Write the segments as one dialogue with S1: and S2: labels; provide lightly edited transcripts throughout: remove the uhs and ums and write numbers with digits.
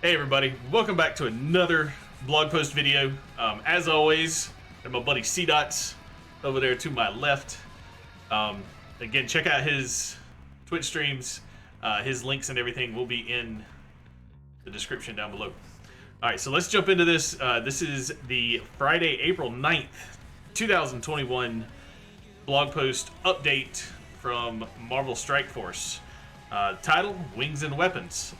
S1: Hey everybody, welcome back to another blog post video. As always, and my buddy Cdotts over there to my left. Again, check out his Twitch streams. His links and everything will be in the description down below. Alright, so let's jump into this. This is the Friday, April 9th, 2021 blog post update from Marvel Strike Force. Title, Wings and Weapons.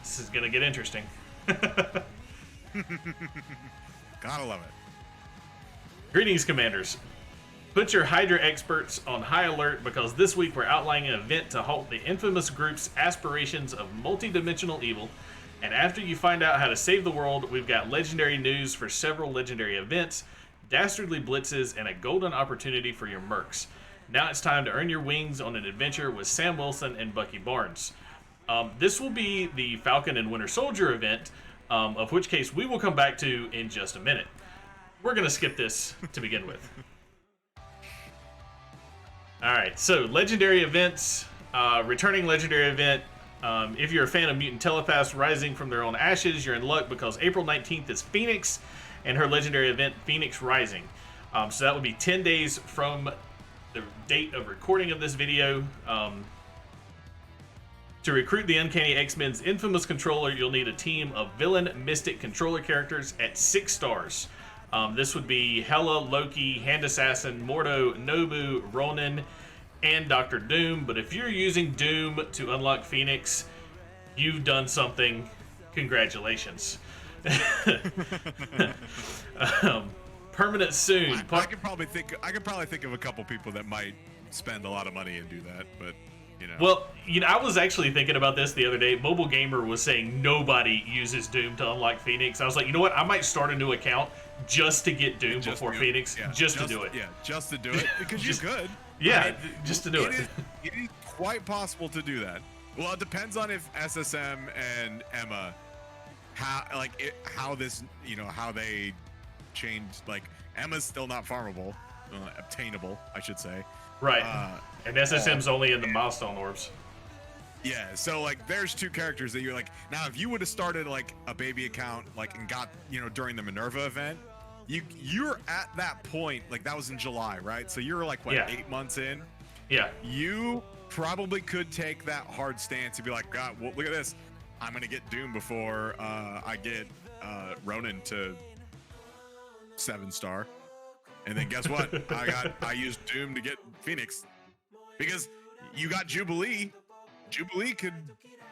S1: This is gonna get interesting.
S2: Gotta love it.
S1: Greetings, Commanders. Put your Hydra experts on high alert because this week we're outlining an event to halt the infamous group's aspirations of multi-dimensional evil. And after you find out how to save the world, we've got legendary news for several legendary events, dastardly blitzes, and a golden opportunity for your mercs. Now it's time to earn your wings on an adventure with Sam Wilson and Bucky Barnes. This will be the Falcon and Winter Soldier event, of which case we will come back to in just a minute. We're going to skip this to begin with. Alright, so legendary events, returning legendary event. If you're a fan of mutant telepaths rising from their own ashes, you're in luck because April 19th is Phoenix and her legendary event, Phoenix Rising. So that would be 10 days from the date of recording of this video. To recruit the Uncanny X-Men's infamous controller, you'll need a team of villain mystic controller characters at 6 stars. This would be Hela, Loki, Hand Assassin, Mordo, Nobu, Ronan, and Dr. Doom. But if you're using Doom to unlock Phoenix, you've done something. Congratulations. Permanent soon.
S2: I could probably think of a couple people that might spend a lot of money and do that, but you know.
S1: Well, I was actually thinking about this the other day. Mobile Gamer was saying nobody uses Doom to unlock Phoenix. I was like, you know what? I might start a new account just to get Doom before Phoenix, just to do it.
S2: Yeah, just to do it because you could.
S1: Yeah,
S2: right?
S1: just to do it.
S2: It is quite possible to do that. Well, it depends on if SSM and Emma, how this, how they changed. Like Emma's still not farmable, obtainable, I should say.
S1: Right. And SSM's only in the milestone orbs.
S2: Yeah, so like there's two characters that you're like, now if you would have started like a baby account and got, during the Minerva event, you're at that point, like that was in July, right? So you're like 8 months in.
S1: Yeah.
S2: You probably could take that hard stance and be like, God, well, look at this. I'm gonna get Doom before I get Ronan to 7-star. And then guess what? I used Doom to get Phoenix. Because you got Jubilee. Jubilee could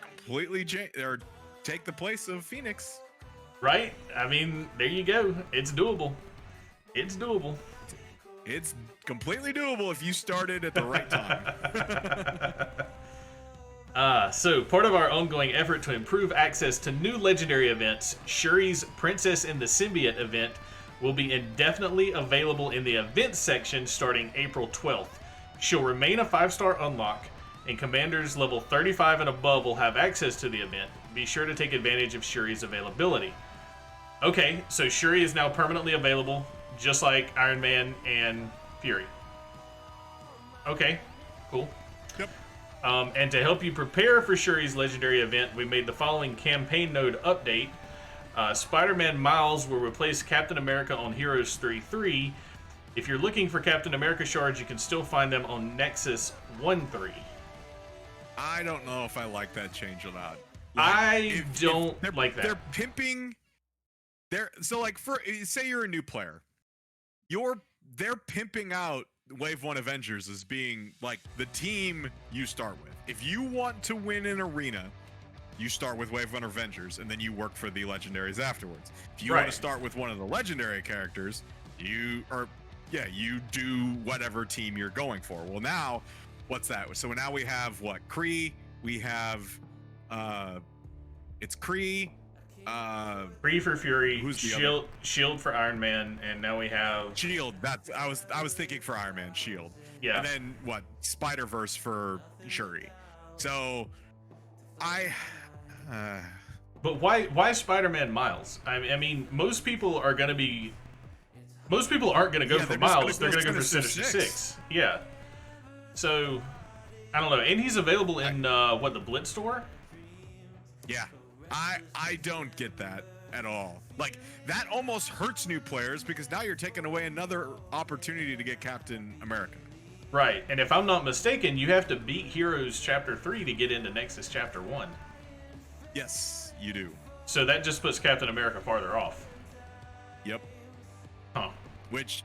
S2: completely take the place of Phoenix.
S1: Right? I mean, there you go. It's doable. It's doable.
S2: It's completely doable if you started at the right time.
S1: So part of our ongoing effort to improve access to new legendary events, Shuri's Princess in the Symbiote event will be indefinitely available in the events section starting April 12th. She'll remain a 5-star unlock, and commanders level 35 and above will have access to the event. Be sure to take advantage of Shuri's availability. Okay, so Shuri is now permanently available, just like Iron Man and Fury. Okay, cool.
S2: Yep.
S1: And to help you prepare for Shuri's legendary event, we made the following campaign node update. Spider-Man Miles will replace Captain America on Heroes 3-3. If you're looking for Captain America shards, you can still find them on Nexus 1-3.
S2: I don't know if I like that change a lot.
S1: I don't like that.
S2: They're pimping. So like say you're a new player, they're pimping out Wave 1 Avengers as being like the team you start with. If you want to win an arena, you start with Wave 1 Avengers, and then you work for the legendaries afterwards. If you want to start with one of the legendary characters, you do whatever team you're going for. Well, now, what's that? So now we have what? Kree. We have, it's Kree.
S1: Kree for Fury.
S2: Who's the
S1: Shield for Iron Man, and now we have
S2: Shield. I was thinking for Iron Man, Shield.
S1: Yeah.
S2: And then what? Spider-Verse for Shuri. So,
S1: But why Spider-Man Miles? I mean, most people aren't going to go for Miles. They're going to go for Sinister Six. Yeah. So, I don't know. And he's available in, the Blitz store?
S2: Yeah, I don't get that at all. Like, that almost hurts new players because now you're taking away another opportunity to get Captain America.
S1: Right, and if I'm not mistaken, you have to beat Heroes Chapter 3 to get into Nexus Chapter 1.
S2: Yes, you do.
S1: So that just puts Captain America farther off.
S2: Yep.
S1: Huh.
S2: Which,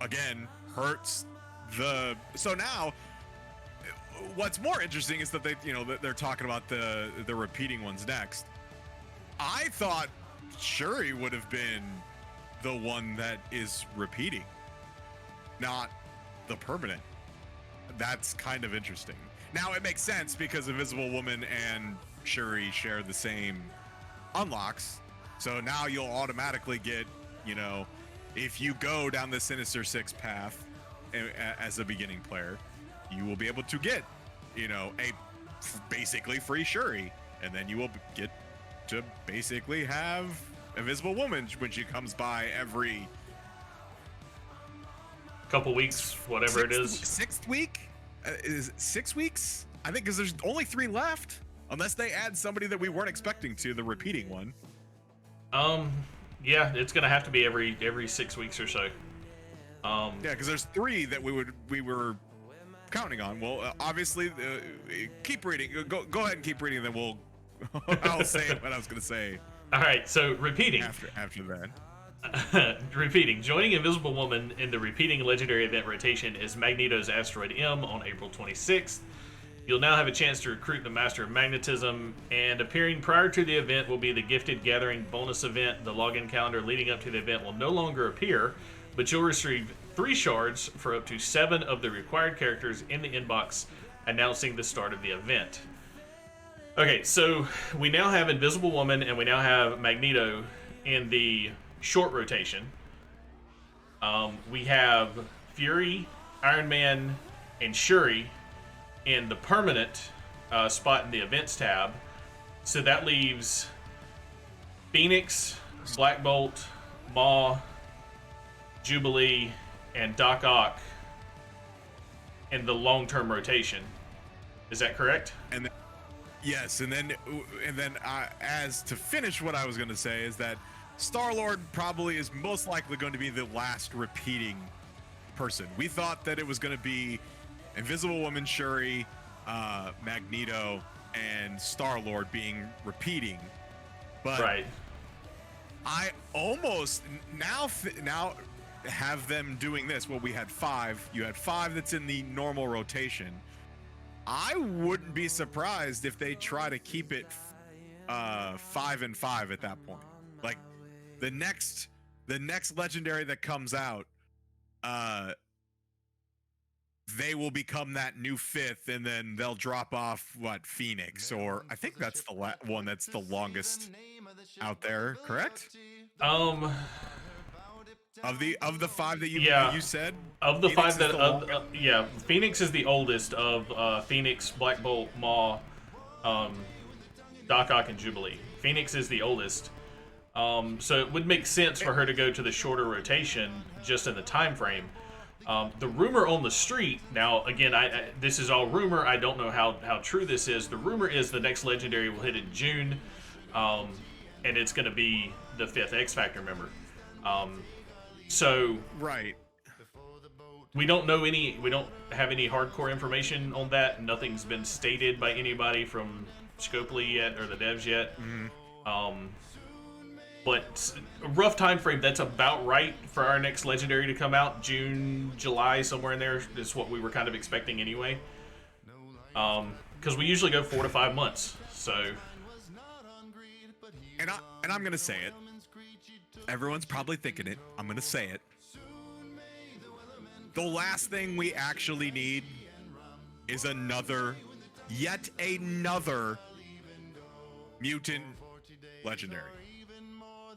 S2: again, hurts the... So now, what's more interesting is that they're talking about the repeating ones next. I thought Shuri would have been the one that is repeating, not the permanent. That's kind of interesting. Now it makes sense because Invisible Woman and Shuri share the same unlocks. So now you'll automatically get, if you go down the Sinister Six path as a beginning player, you will be able to get, a basically free Shuri. And then you will get to basically have Invisible Woman when she comes by every
S1: couple weeks, whatever it is.
S2: Sixth week? Is it 6 weeks? I think because there's only 3 left. Unless they add somebody that we weren't expecting to, the repeating one.
S1: Yeah, it's gonna have to be every 6 weeks or so.
S2: Yeah, because there's 3 that we were counting on. Well, obviously, keep reading. Go ahead and keep reading, and then I'll say what I was gonna say.
S1: All right, so repeating.
S2: After that.
S1: Repeating. Joining Invisible Woman in the repeating legendary event rotation is Magneto's Asteroid M on April 26th. You'll now have a chance to recruit the Master of Magnetism, and appearing prior to the event will be the Gifted Gathering bonus event. The login calendar leading up to the event will no longer appear, but you'll receive 3 shards for up to 7 of the required characters in the inbox announcing the start of the event. Okay, so we now have Invisible Woman and we now have Magneto in the short rotation. We have Fury, Iron Man, and Shuri in the permanent spot in the events tab. So that leaves Phoenix, Black Bolt, Maw, Jubilee, and Doc Ock in the long-term rotation. Is that correct?
S2: Yes, and then as to finish what I was going to say is that Star-Lord probably is most likely going to be the last repeating person. We thought that it was going to be Invisible Woman, Shuri, Magneto, and Star-Lord being repeating, but
S1: right.
S2: I almost now have them doing this. Well, we had 5. You had 5 that's in the normal rotation. I wouldn't be surprised if they try to keep it 5 and 5 at that point. Like the next legendary that comes out, they will become that new 5th, and then they'll drop off Phoenix, or I think that's the one that's the longest out there. Correct? Of the 5 that you said,
S1: of the Phoenix 5 that Phoenix is the oldest of Phoenix, Black Bolt, Maw, Doc Ock, and Jubilee. Phoenix is the oldest, so it would make sense for her to go to the shorter rotation just in the time frame. The rumor on the street now, again, this is all rumor. I don't know how true this is. The rumor is the next legendary will hit in June, and it's going to be the 5th X Factor member. So
S2: right,
S1: we don't have any hardcore information on that. Nothing's been stated by anybody from Scopely yet or the devs yet.
S2: Mm-hmm.
S1: But a rough time frame, that's about right for our next legendary to come out. June, July, somewhere in there is what we were kind of expecting anyway. Because we usually go 4 to 5 months. So,
S2: and I'm gonna say it. Everyone's probably thinking it. I'm gonna say it. The last thing we actually need is yet another mutant legendary.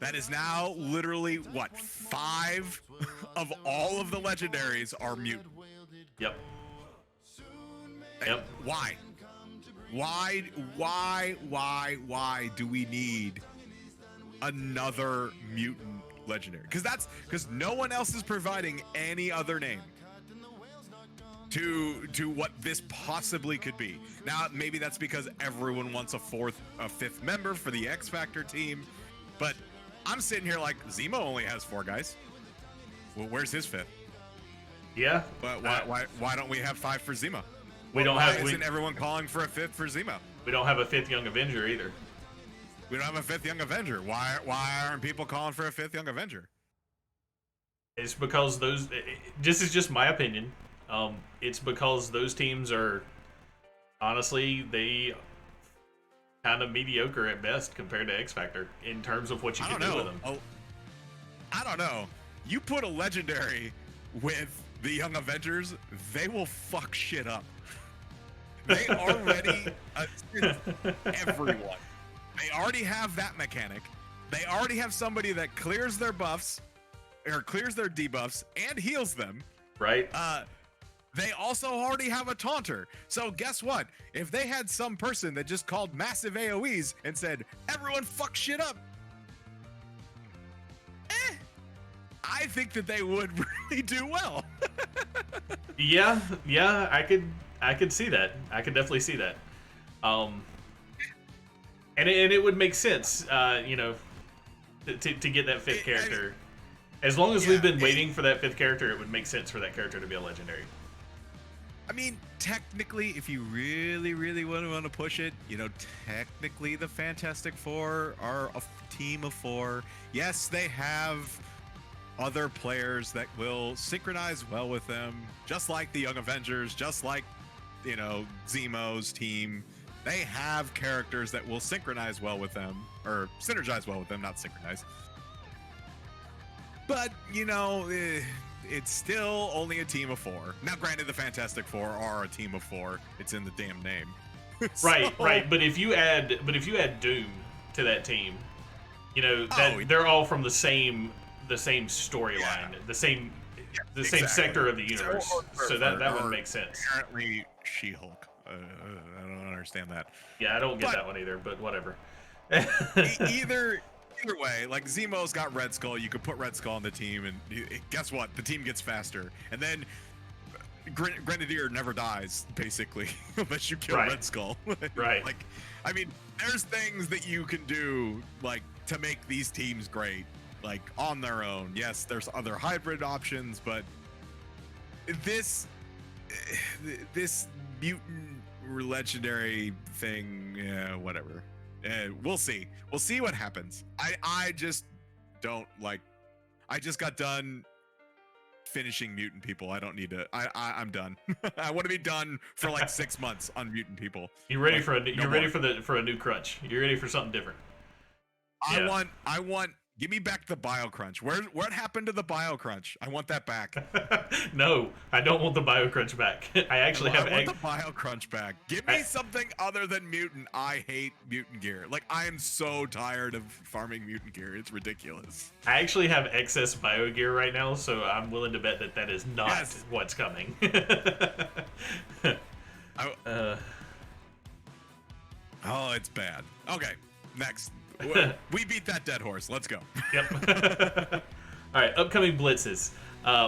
S2: That is now literally 5 of all of the legendaries are mutant.
S1: Yep.
S2: Why do we need another mutant legendary? Because no one else is providing any other name. to what this possibly could be. Now, maybe that's because everyone wants a fifth member for the X Factor team, but I'm sitting here like Zemo only has 4 guys. Well, where's his 5th?
S1: Yeah.
S2: But why don't we have 5 for Zemo? Isn't everyone calling for a 5th for Zemo?
S1: We don't have a 5th Young Avenger either.
S2: We don't have a 5th Young Avenger. Why aren't people calling for a 5th Young Avenger?
S1: It's because those. This is just my opinion. It's because those teams are, honestly, they kind of mediocre at best compared to X Factor in terms of what you can do with them.
S2: Oh, I don't know. You put a legendary with the Young Avengers, they will fuck shit up. They already assist everyone. They already have that mechanic. They already have somebody that clears their buffs, or clears their debuffs, and heals them.
S1: Right.
S2: They also already have a taunter. So guess what? If they had some person that just called massive AoEs and said, everyone fuck shit up, I think that they would really do well.
S1: yeah, I could see that. I could definitely see that. And it would make sense, you know, to get that 5th character. As long as we've been waiting for that 5th character, it would make sense for that character to be a legendary.
S2: I mean, technically, if you really, really want to push it, you know, technically the Fantastic Four are a team of 4. Yes, they have other players that will synchronize well with them, just like the Young Avengers, just like, you know, Zemo's team. They have characters that will synchronize well with them, or synergize well with them, not synchronize. But, you know, it's still only a team of 4. Now, granted, the Fantastic Four are a team of 4. It's in the damn name.
S1: Right. But if you add Doom to that team, you know, they're all from the same storyline, the same sector of the universe. So that would make sense.
S2: Apparently, She-Hulk. I don't understand that.
S1: Yeah, I don't get that one either. But whatever.
S2: Either way, like Zemo's got Red Skull. You could put Red Skull on the team, and guess what? The team gets faster. And then Grenadier never dies, basically, unless you kill Red Skull.
S1: Right.
S2: Like, I mean, there's things that you can do, like, to make these teams great, like, on their own. Yes, there's other hybrid options, but this mutant legendary thing, yeah, whatever. We'll see. We'll see what happens. I just don't like. I just got done finishing mutant people. I don't need to. I'm done. I want to be done for like 6 months on mutant people.
S1: You're ready for a new crunch. You're ready for something different.
S2: I want. Give me back the BioCrunch. What happened to the BioCrunch? I want that back.
S1: No, I don't want the BioCrunch back. I want
S2: the BioCrunch back. Give me something other than mutant. I hate mutant gear. Like, I am so tired of farming mutant gear. It's ridiculous.
S1: I actually have excess bio gear right now, so I'm willing to bet that is not what's coming.
S2: Oh, it's bad. Okay, next. We beat that dead horse. Let's go.
S1: Yep. All right, upcoming blitzes.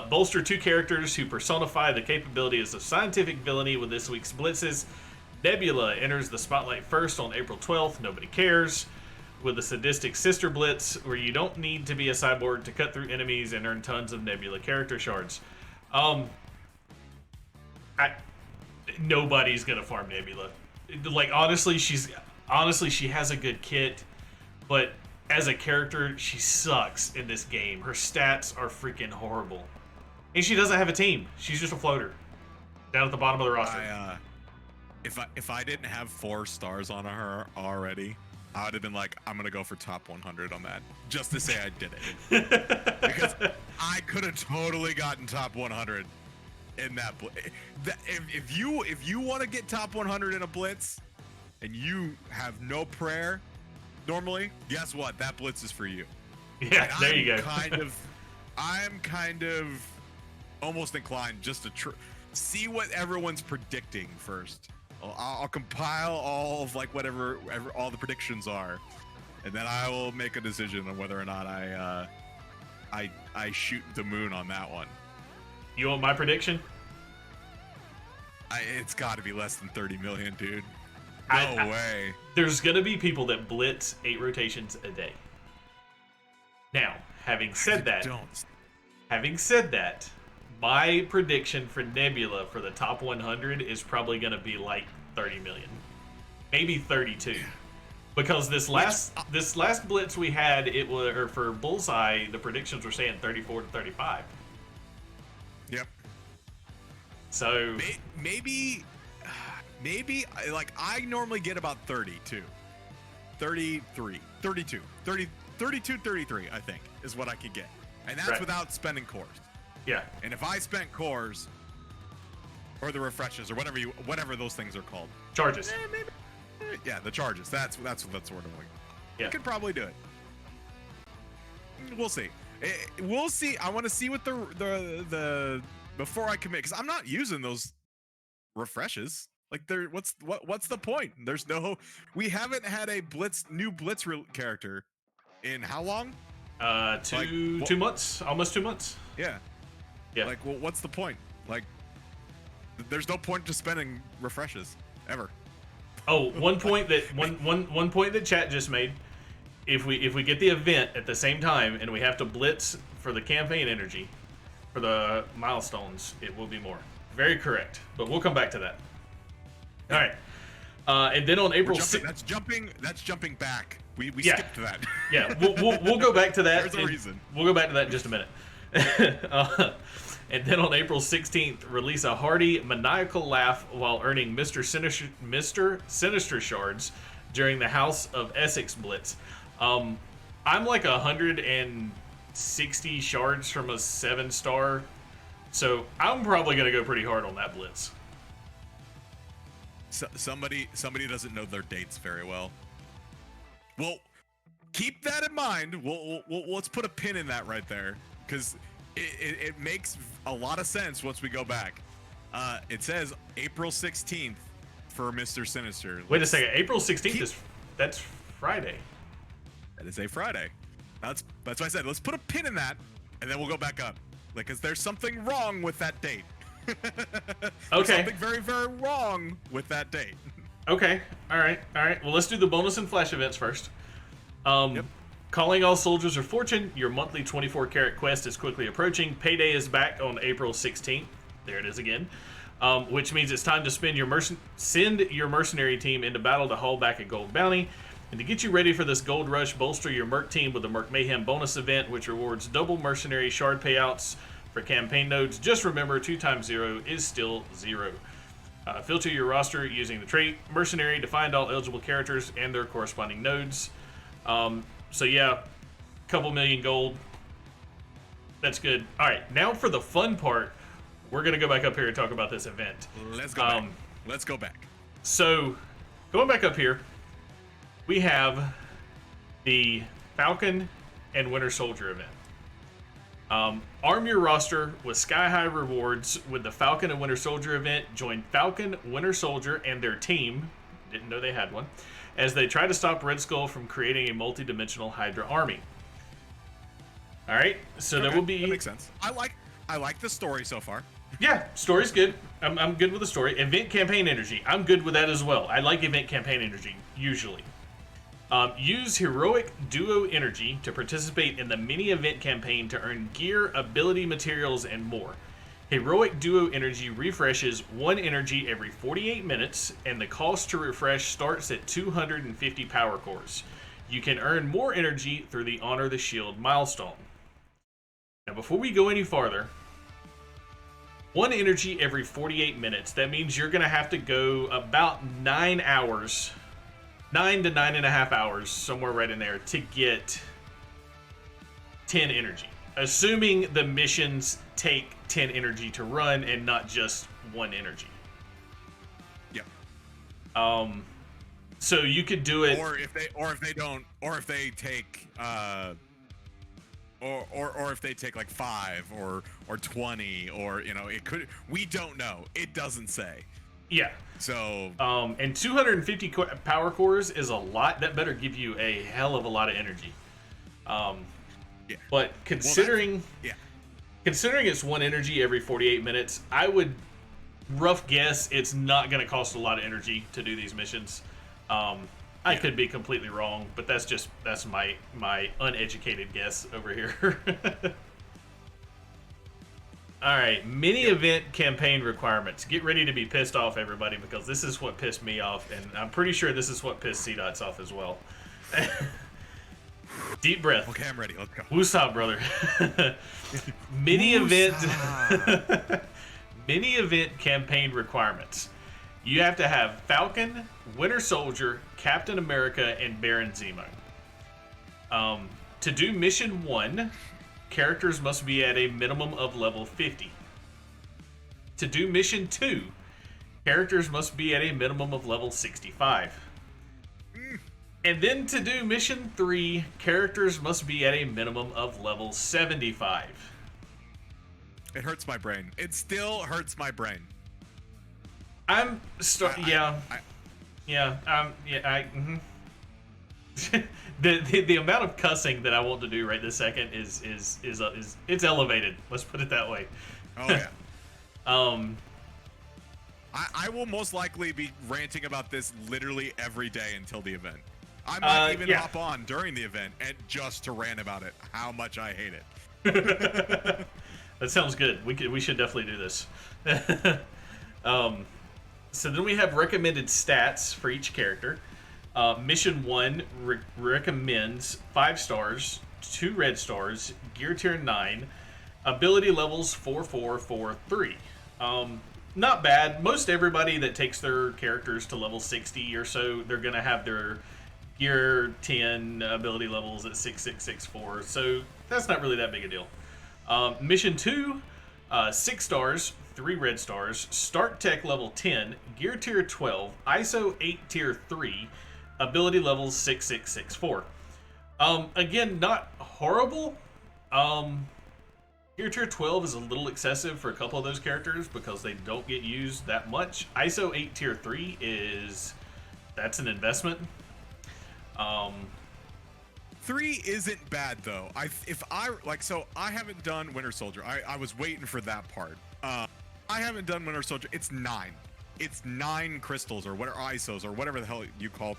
S1: Bolster 2 characters who personify the capabilities of scientific villainy with this week's blitzes. Nebula enters the spotlight first on April 12th. Nobody cares. With a sadistic sister blitz, where you don't need to be a cyborg to cut through enemies and earn tons of Nebula character shards. Nobody's gonna farm Nebula. Like, honestly, she has a good kit. But as a character, she sucks in this game. Her stats are freaking horrible. And she doesn't have a team. She's just a floater down at the bottom of the roster.
S2: If I didn't have 4 stars on her already, I would have been like, I'm going to go for top 100 on that. Just to say I did it. Because I could have totally gotten top 100 in that. If you want to get top 100 in a blitz and you have no prayer, normally, guess what? That blitz is for you.
S1: Yeah, there you go.
S2: I'm kind of almost inclined just to see what everyone's predicting first. I'll compile all of like whatever all the predictions are, and then I will make a decision on whether or not I shoot the moon on that one.
S1: You want my prediction?
S2: It's got to be less than 30 million, dude. No way.
S1: There's gonna be people that blitz 8 rotations a day. Now, having said that, my prediction for Nebula for the top 100 is probably gonna be like 30 million, maybe 32. Because this last blitz we had, it was, or for Bullseye, the predictions were saying 34 to 35.
S2: Yep.
S1: So
S2: maybe like I normally get about 32, 33, 32, 30, 32, 33, I think is what I could get. And that's without spending cores.
S1: Yeah.
S2: And if I spent cores or the refreshes or whatever those things are called.
S1: Charges.
S2: Maybe. Yeah, the charges. That's what sort of like.
S1: Yeah.
S2: I could probably do it. We'll see. We'll see. I want to see what the before I commit, because I'm not using those refreshes. Like, what's the point? There's no. We haven't had a new blitz character in how long?
S1: 2 months, almost 2 months.
S2: Yeah.
S1: Yeah.
S2: Like, well, what's the point? Like, there's no point to spending refreshes ever.
S1: Oh, one point that chat just made. If we get the event at the same time and we have to blitz for the campaign energy, for the milestones, it will be more. Very correct. But we'll come back to that. All right. And then on April 6th,
S2: that's jumping back. We skipped that.
S1: Yeah, we'll go back to that.
S2: There's a reason.
S1: We'll go back to that in just a minute. And then on April 16th, release a hearty, maniacal laugh while earning Mr. Sinister shards during the House of Essex Blitz. I'm like 160 shards from a 7-star, so I'm probably going to go pretty hard on that Blitz.
S2: So, somebody doesn't know their dates very well. Well, keep that in mind. Let's put a pin in that right there, because it makes a lot of sense once we go back. It says April 16th for Mr. Sinister.
S1: Wait a second. April 16th that's Friday.
S2: That is a Friday. That's what I said. Let's put a pin in that, and then we'll go back up. Like, because there's something wrong with that date.
S1: Okay.
S2: Something very, very wrong with that date.
S1: Okay. All right. Well, let's do the bonus and flash events first. Yep. Calling all soldiers of fortune. Your monthly 24-karat quest is quickly approaching. Payday is back on April 16th. There it is again. Which means it's time to send your mercenary team into battle to haul back a gold bounty. And to get you ready for this gold rush, bolster your Merc team with the Merc Mayhem bonus event, which rewards double mercenary shard payouts for campaign nodes. Just remember, 2 times 0 is still 0. Filter your roster using the trait Mercenary to find all eligible characters and their corresponding nodes. So yeah, couple million gold. That's good. All right, now for the fun part, we're gonna go back up here and talk about this event.
S2: Let's go back. Let's go back.
S1: So, going back up here, we have the Falcon and Winter Soldier event. Arm your roster with sky-high rewards with the Falcon and Winter Soldier event. Join Falcon, Winter Soldier, and their team, didn't know they had one, as they try to stop Red Skull from creating a multi-dimensional Hydra army. Alright, so there will be...
S2: That makes sense. I like the story so far.
S1: Yeah, story's good. I'm good with the story. Event campaign energy. I'm good with that as well. I like event campaign energy, usually. Use heroic duo energy to participate in the mini event campaign to earn gear, ability, materials, and more. Heroic duo energy refreshes 1 energy every 48 minutes, and the cost to refresh starts at 250 power cores. You can earn more energy through the Honor the Shield milestone. Now, before we go any farther, 1 energy every 48 minutes. That means you're going to have to go about 9 hours, 9 to 9.5 hours, somewhere right in there, to get 10 energy. Assuming the missions take 10 energy to run and not just 1 energy.
S2: Yeah.
S1: So you could do it,
S2: or if they take or if they take like 5 or 20, or it could, we don't know. It doesn't say.
S1: Yeah.
S2: So
S1: and 250 power cores is a lot. That better give you a hell of a lot of energy.
S2: Yeah.
S1: But considering considering it's 1 energy every 48 minutes, I would rough guess, it's not going to cost a lot of energy to do these missions. I could be completely wrong, but that's my uneducated guess over here. All right, mini event campaign requirements. Get ready to be pissed off, everybody, because this is what pissed me off, and I'm pretty sure this is what pissed Cdotts off as well. Deep breath.
S2: Okay, I'm ready. Let's go.
S1: Woosah, brother. Mini event. Mini event campaign requirements. You have to have Falcon, Winter Soldier, Captain America, and Baron Zemo. To do mission 1, characters must be at a minimum of level 50. To do mission 2, characters must be at a minimum of level 65. And then to do mission 3, characters must be at a minimum of level 75.
S2: It hurts my brain. It still hurts my brain.
S1: The amount of cussing that I want to do right this second is it's elevated. Let's put it that way.
S2: Oh yeah. I will most likely be ranting about this literally every day until the event. I might even hop on during the event and just to rant about it, how much I hate it.
S1: That sounds good. We should definitely do this. So then we have recommended stats for each character. Mission 1 recommends 5 stars, 2 red stars, gear tier 9, ability levels 4, 4, 4, 3. Not bad. Most everybody that takes their characters to level 60 or so, they're going to have their gear 10 ability levels at 6, 6, 6, 4. So that's not really that big a deal. Mission 2, 6 stars, 3 red stars, start tech level 10, gear tier 12, ISO 8 tier 3, ability levels 6, 6, 6, 4. Again, not horrible. Gear tier 12 is a little excessive for a couple of those characters because they don't get used that much. ISO 8 tier 3 that's an investment.
S2: 3 isn't bad though. I haven't done Winter Soldier. I was waiting for that part. I haven't done Winter Soldier. It's 9. It's 9 crystals or whatever ISOs or whatever the hell you call.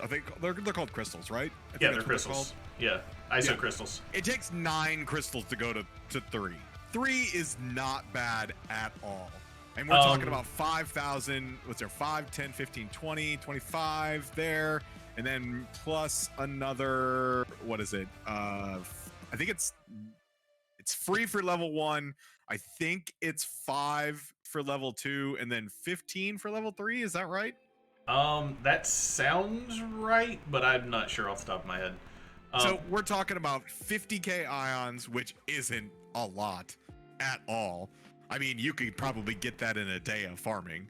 S2: I think they're called crystals, right?
S1: Yeah, they're crystals. Yeah, ISO crystals.
S2: It takes 9 crystals to go to 3. 3 is not bad at all. And we're talking about 5,000. What's there? 5, 10, 15, 20, 25 there. And then plus another, what is it? I think it's free for level 1. I think it's 5 for level 2, and then 15 for level 3. Is that right?
S1: That sounds right, but I'm not sure off the top of my head.
S2: So we're talking about 50k ions, which isn't a lot at all. I mean, you could probably get that in a day of farming.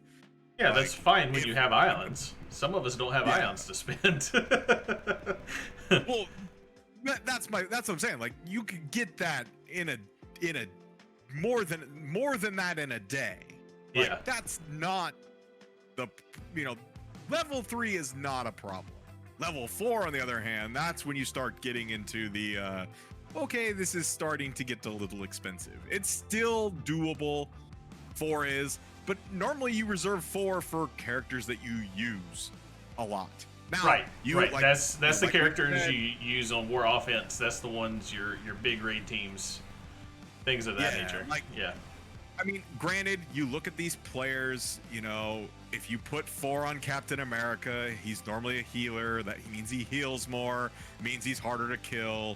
S1: Yeah, that's fine when you have ions. Some of us don't have ions to spend.
S2: Well, that's what I'm saying. Like, you could get that in a more than that in a day. Like,
S1: yeah,
S2: that's not the level 3 is not a problem. Level 4, on the other hand, that's when you start getting into the okay, this is starting to get a little expensive. It's still doable. 4 is, but normally you reserve 4 for characters that you use a lot. Now,
S1: right.
S2: Like,
S1: that's the characters you use on War Offense. That's the ones your big raid teams, things of that nature.
S2: I mean, granted, you look at these players, if you put 4 on Captain America, he's normally a healer. That means he heals more, means he's harder to kill.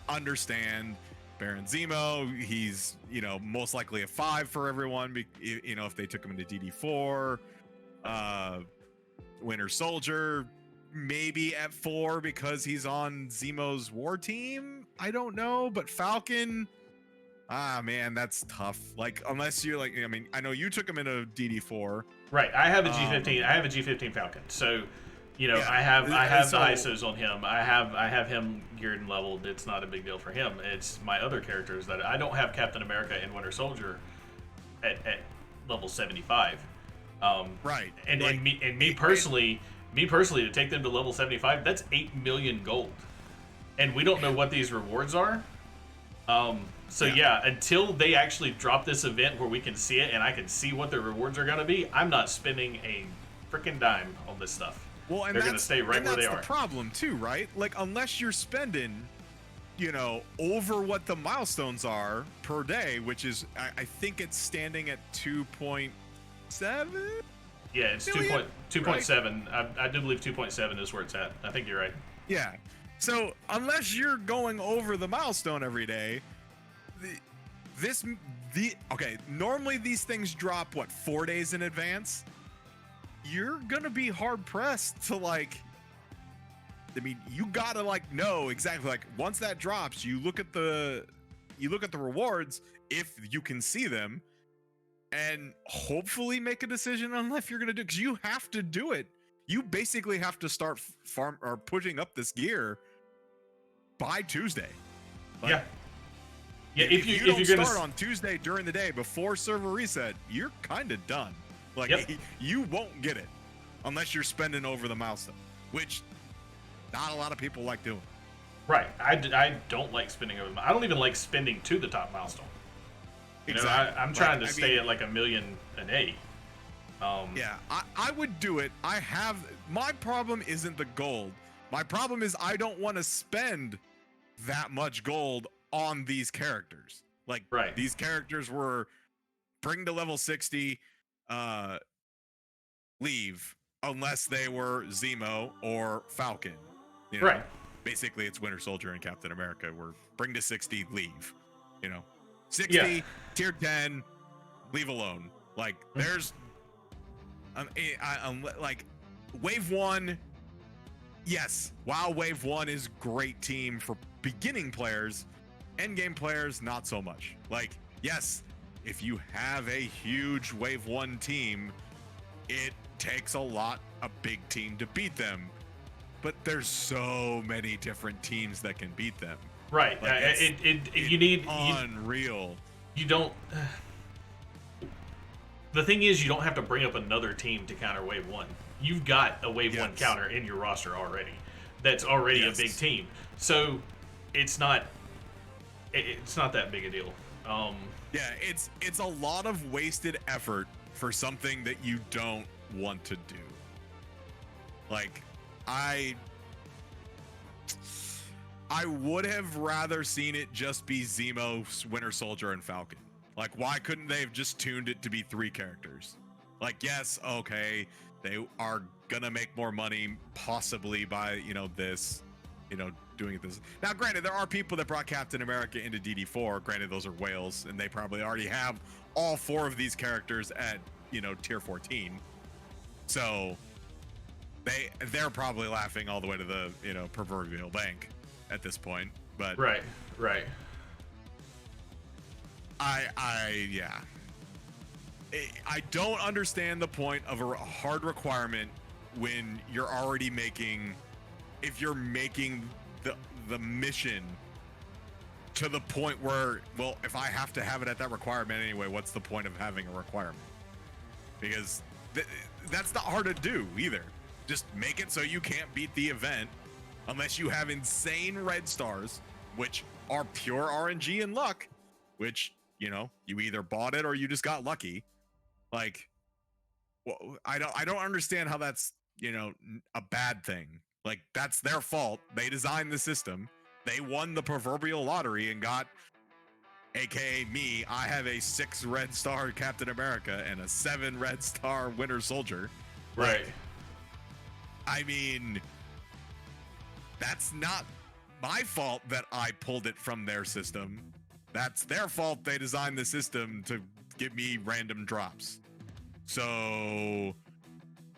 S2: Understand. Baron Zemo, he's, most likely a 5 for everyone, if they took him into DD4. Winter Soldier, maybe at 4 because he's on Zemo's war team. I don't know, but Falcon, man, that's tough. Like, unless you're like, I know you took him into DD4.
S1: Right. I have a G15. I have a G15 Falcon. So, I have the ISOs on him. I have him geared and leveled. It's not a big deal for him. It's my other characters that I don't have Captain America and Winter Soldier at level 75.
S2: Right.
S1: And me personally to take them to level 75, that's 8 million gold. And we don't know what these rewards are. So yeah, until they actually drop this event where we can see it and I can see what the rewards are going to be, I'm not spending a freaking dime on this stuff.
S2: Well, and
S1: they're going to stay right where they are.
S2: That's the problem too, right? Like, unless you're spending, over what the milestones are per day, which is, I think it's standing at 2.7.
S1: Yeah, it's 2.7. Right? I do believe 2.7 is where it's at. I think you're right.
S2: Yeah. So unless you're going over the milestone every day, normally these things drop 4 days in advance. You're gonna be hard pressed to you gotta know exactly, once that drops, you look at the rewards if you can see them, and hopefully make a decision on if you're gonna do, because you have to do it. You basically have to start pushing up this gear by Tuesday.
S1: Yeah.
S2: If you don't start on Tuesday during the day before server reset, you're kind of done. You won't get it unless you're spending over the milestone, which not a lot of people like doing.
S1: Right. I don't like spending over. I don't even like spending to the top milestone. Exactly. I'm trying to stay at $1 million a day.
S2: Yeah, I would do it. My problem isn't the gold. My problem is I don't want to spend that much gold on these characters.
S1: Right.
S2: These characters were bring to level 60, leave, unless they were Zemo or Falcon.
S1: Right.
S2: Basically, it's Winter Soldier and Captain America. We're bring to 60, leave. 60, tier 10, leave alone. There's Wave 1, yes, WoW Wave 1 is great team for beginning players. Endgame players, not so much. Yes, if you have a huge Wave 1 team, it takes a big team to beat them. But there's so many different teams that can beat them.
S1: Right. You need
S2: unreal.
S1: You don't. The thing is, you don't have to bring up another team to counter Wave 1. You've got a Wave 1 counter in your roster already. That's already a big team. So it's not that big a deal.
S2: It's a lot of wasted effort for something that you don't want to do. I would have rather seen it just be Zemo, Winter Soldier, and Falcon. Why couldn't they have just tuned it to be 3 characters? Yes, okay, they are gonna make more money possibly by, doing this. Now, granted, there are people that brought Captain America into DD4. Granted, those are whales, and they probably already have all 4 of these characters at, tier 14. So they're probably laughing all the way to the, proverbial bank at this point. But
S1: right.
S2: I don't understand the point of a hard requirement when you're already making, if you're making the mission to the point where, well, if I have to have it at that requirement anyway, what's the point of having a requirement? Because that's not hard to do either. Just make it so you can't beat the event unless you have insane red stars, which are pure RNG and luck, which, you either bought it or you just got lucky. Well, I don't understand how that's, a bad thing. That's their fault. They designed the system. They won the proverbial lottery and got, aka me, I have a 6 red star Captain America and a 7 red star Winter Soldier.
S1: Right.
S2: I mean, that's not my fault that I pulled it from their system. That's their fault. They designed the system to give me random drops. So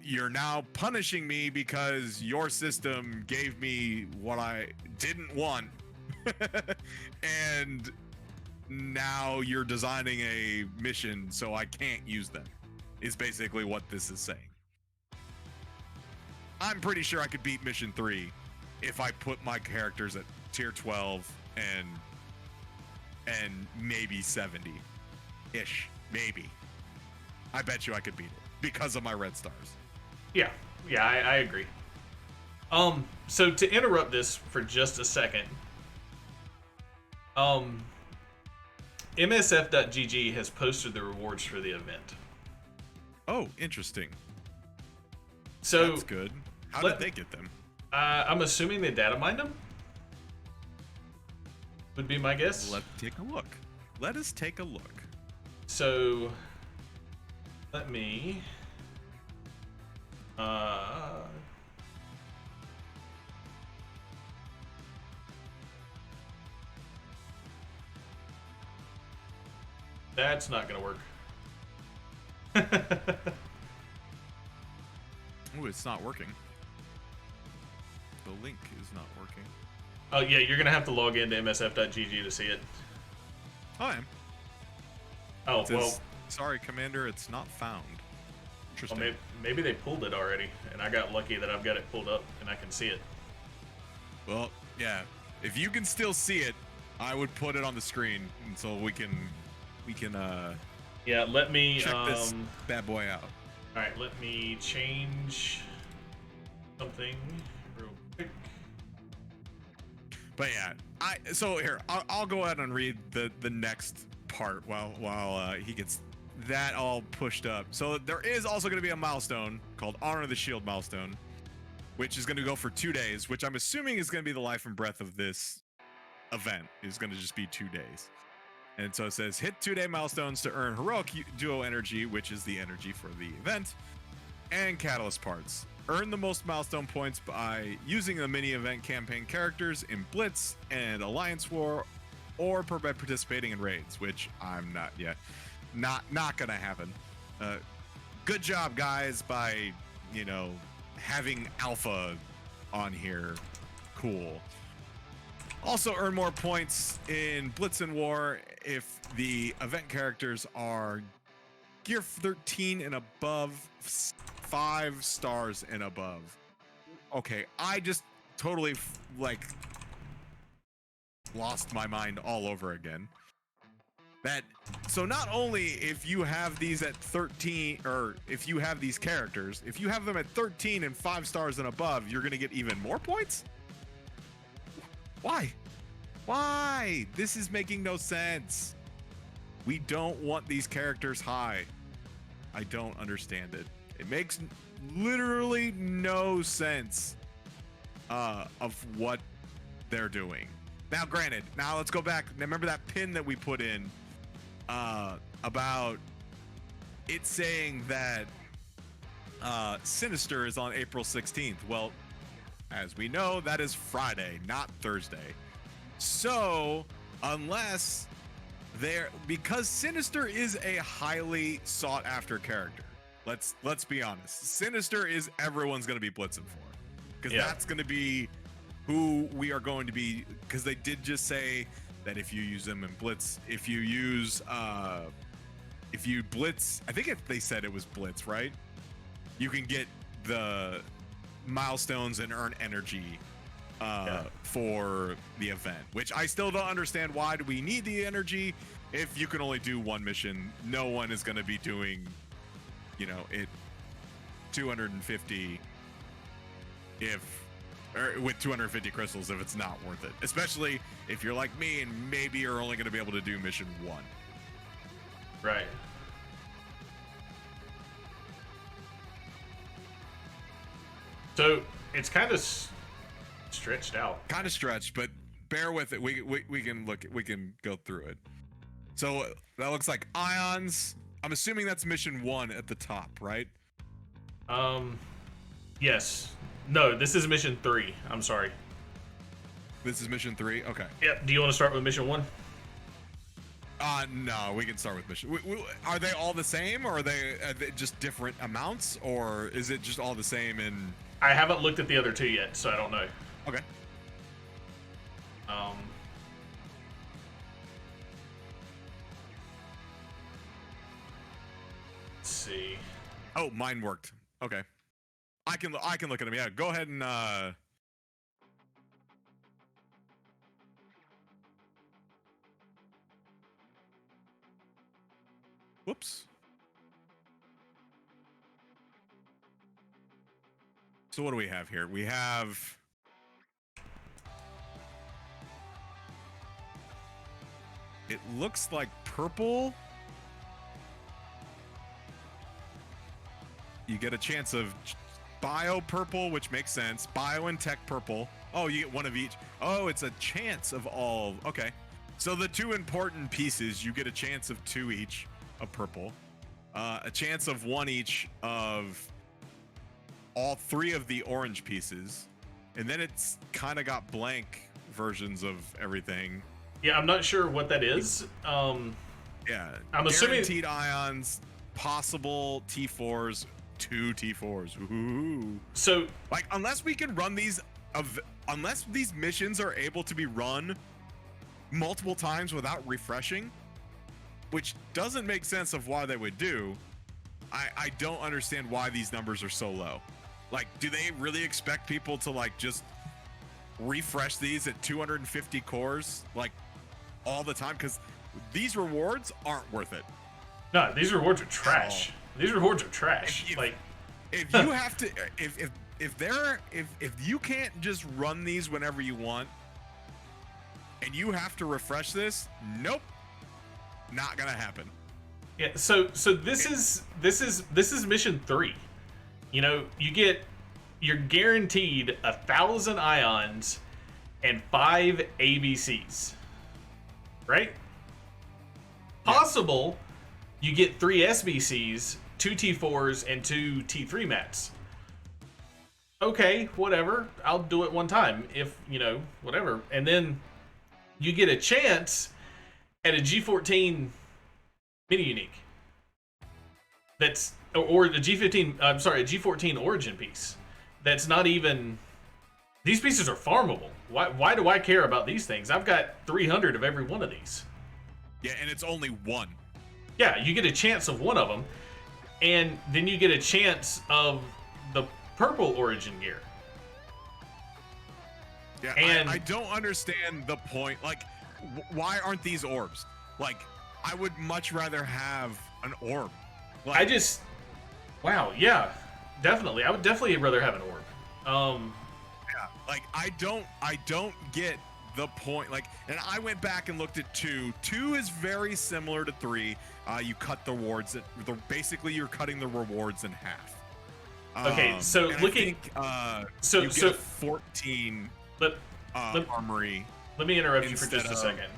S2: you're now punishing me because your system gave me what I didn't want. And now you're designing a mission so I can't use them, is basically what this is saying. I'm pretty sure I could beat mission 3 if I put my characters at tier 12 and maybe 70-ish, maybe. I bet you I could beat it because of my red stars.
S1: Yeah, I agree. So to interrupt this for just a second, MSF.gg has posted the rewards for the event.
S2: Oh, interesting.
S1: So
S2: that's good. How did they get them?
S1: I'm assuming they data mined them. Would be my guess.
S2: Let's take a look. Let us take a look.
S1: So let me that's not gonna work.
S2: Oh, it's not working. The link is not working.
S1: Oh yeah, you're gonna have to log into msf.gg to see it.
S2: I am.
S1: Oh well.
S2: Sorry, Commander, it's not found. Interesting.
S1: Well, maybe they pulled it already, and I got lucky that I've got it pulled up and I can see it.
S2: Well, yeah. If you can still see it, I would put it on the screen so we can
S1: yeah, let me
S2: check this bad boy out.
S1: All right, let me change something real quick.
S2: But yeah, so here I'll go ahead and read the next part while he gets that all pushed up. So there is also going to be a milestone called Honor the Shield milestone, which is going to go for 2 days, which I'm assuming is going to be the life and breath of this event. Is going to just be 2 days. And so it says hit 2-day milestones to earn heroic duo energy, which is the energy for the event, and catalyst parts. Earn the most milestone points by using the mini event campaign characters in Blitz and Alliance War, or by participating in raids, which I'm not yet. Not gonna happen. Good job, guys, by having Alpha on here. Cool. Also earn more points in Blitz and War if the event characters are Gear 13 and above, 5 stars and above. Okay, I just totally lost my mind all over again. So not only if you have these at 13, or if you have these characters, if you have them at 13 and 5 stars and above, you're gonna get even more points? Why? This is making no sense. We don't want these characters high. I don't understand it. It makes literally no sense of what they're doing. Now, granted, now let's go back. Remember that pin that we put in about it saying that Sinister is on April 16th. Well, as we know, that is Friday, not Thursday. So, because Sinister is a highly sought after character. Let's be honest. Sinister is everyone's going to be blitzing for. Because that's going to be who we are going to be, because they did just say that if you use them in Blitz, if you blitz, I think they said it was Blitz, right? You can get the milestones and earn energy for the event, which I still don't understand. Why do we need the energy if you can only do one mission? No one is going to be doing, it 250 with 250 crystals if it's not worth it, especially if you're like me and maybe you're only going to be able to do mission 1.
S1: Right. So it's kind of stretched out.
S2: Kind of stretched, but bear with it. We can go through it. So that looks like ions. I'm assuming that's mission 1 at the top, right?
S1: Yes. No, this is mission 3. I'm sorry.
S2: This is mission 3. Okay.
S1: Yep. Do you want to start with mission 1?
S2: No, we can start with mission. Are they all the same, or are they just different amounts, or is it just all the same? And
S1: I haven't looked at the other 2 yet, so I don't know.
S2: Okay.
S1: Let's see.
S2: Oh, mine worked. Okay. I can look at them. Yeah, go ahead and whoops. So what do we have here? We have it looks like purple. You get a chance of bio purple, which makes sense. Bio and tech purple. Oh, you get one of each. Oh, it's a chance of all. Okay. So the two important pieces, you get a chance of 2 each of purple. A chance of 1 each of all 3 of the orange pieces. And then it's kind of got blank versions of everything.
S1: Yeah, I'm not sure what that is.
S2: Yeah.
S1: I'm assuming
S2: guaranteed ions, possible T4s, 2 T4s. Ooh.
S1: So,
S2: like, unless we can run these, unless these missions are able to be run multiple times without refreshing, which doesn't make sense of why they would do, I don't understand why these numbers are so low. Like, do they really expect people to, like, just refresh these at 250 cores, like, all the time? Because these rewards aren't worth it.
S1: No, these rewards are trash. These rewards are trash.
S2: If you have to, if you can't just run these whenever you want, and you have to refresh this, nope, not gonna happen.
S1: Yeah. So this is mission 3. You know, you're guaranteed 1,000 ions and 5 ABCs, right? Possible you get 3 SBCs, 2 T4s, and 2 T3 mats. Okay, whatever. I'll do it one time if, whatever. And then you get a chance at a G14 mini unique. That's, or the G15, I'm sorry, a G14 origin piece. That's not even, these pieces are farmable. Why do I care about these things? I've got 300 of every one of these.
S2: Yeah, and it's only 1.
S1: Yeah, you get a chance of 1 of them, and then you get a chance of the purple origin gear.
S2: Yeah,
S1: and
S2: I don't understand the point. Like, why aren't these orbs? Like, I would much rather have an orb. Like,
S1: wow, yeah, definitely. I would definitely rather have an orb.
S2: Yeah, like, I don't get the point. Like, and I went back and looked at 2. 2 is very similar to 3. You cut the rewards. Basically, you're cutting the rewards in half.
S1: Okay, so looking,
S2: you get 14 armory.
S1: Let me interrupt you for just a second.